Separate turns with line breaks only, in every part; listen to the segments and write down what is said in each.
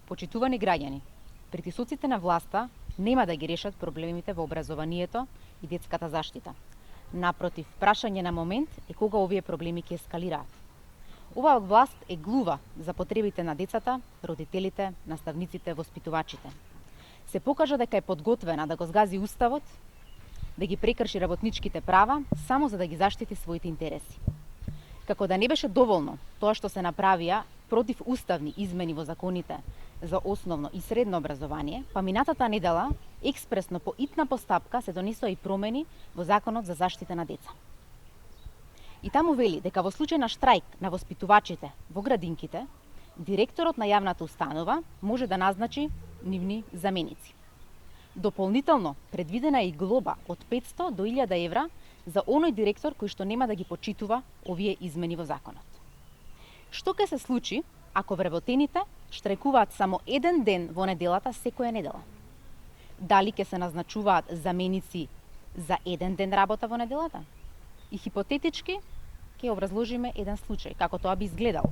Почитувани граѓани, притисоците на власта нема да ги решат проблемите во образованието и детската заштита. Напротив, прашање на момент е кога овие проблеми ќе ескалираат. Оваа власт е глува за потребите на децата, родителите, наставниците, воспитувачите. Се покажа дека е подготвена да го згази уставот, да ги прекрши работничките права, само за да ги заштити своите интереси. Како да не беше доволно тоа што се направија против уставни измени во законите за основно и средно образование, па минатата недела експресно по итна постапка се донесоа и промени во Законот за заштита на деца. И таму вели дека во случај на штрајк на воспитувачите во градинките, директорот на јавната установа може да назначи нивни заменици. Дополнително предвидена е и глоба од 500 до 1000 евра за оној директор кој што нема да ги почитува овие измени во законот. Што ќе се случи ако вработените штрајкуваат само еден ден во неделата секоја недела? Дали ќе се назначуваат заменици за еден ден работа во неделата? И хипотетички ќе образложиме еден случај, како тоа би изгледало.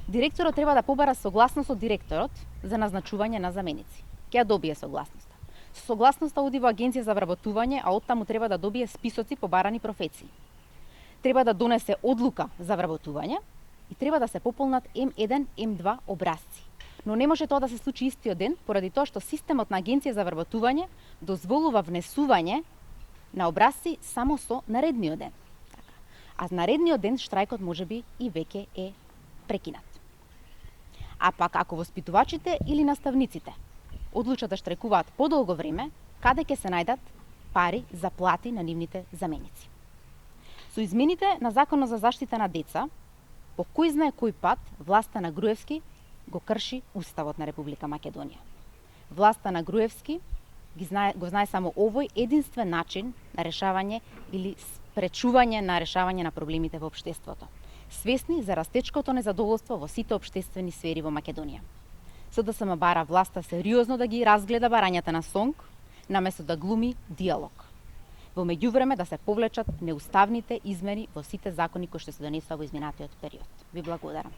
Директорот треба да побара согласност од директорот за назначување на заменици. Ќе ја добие согласноста. Согласноста оди во Агенција за вработување, а оттаму треба да добие списоци по барани професии. Треба да донесе одлука за вработување и треба да се пополнат М1, М2 образци. Но не може тоа да се случи истиот ден, поради тоа што системот на Агенција за вработување дозволува внесување на образци само со наредниот ден. А наредниот ден штрајкот можеби и веќе е прекинат. А пак ако воспитувачите или наставниците одлучат да штрајкуваат подолго време, каде ќе се најдат пари за плати на нивните заменици? Со измените на Законот за заштита на деца, по кој знае кој пат власта на Груевски го крши Уставот на Република Македонија. Власта на Груевски го знае само овој единствен начин на решавање или спречување на решавање на проблемите во општеството, свесни за растечкото незадоволство во сите општествени сфери во Македонија. СДСМ бара власта сериозно да ги разгледа барањата на СОНК, наместо да глуми диалог. Во меѓувреме да се повлечат неуставните измени во сите закони кои што се донесоа во изминатиот период. Ви благодарам.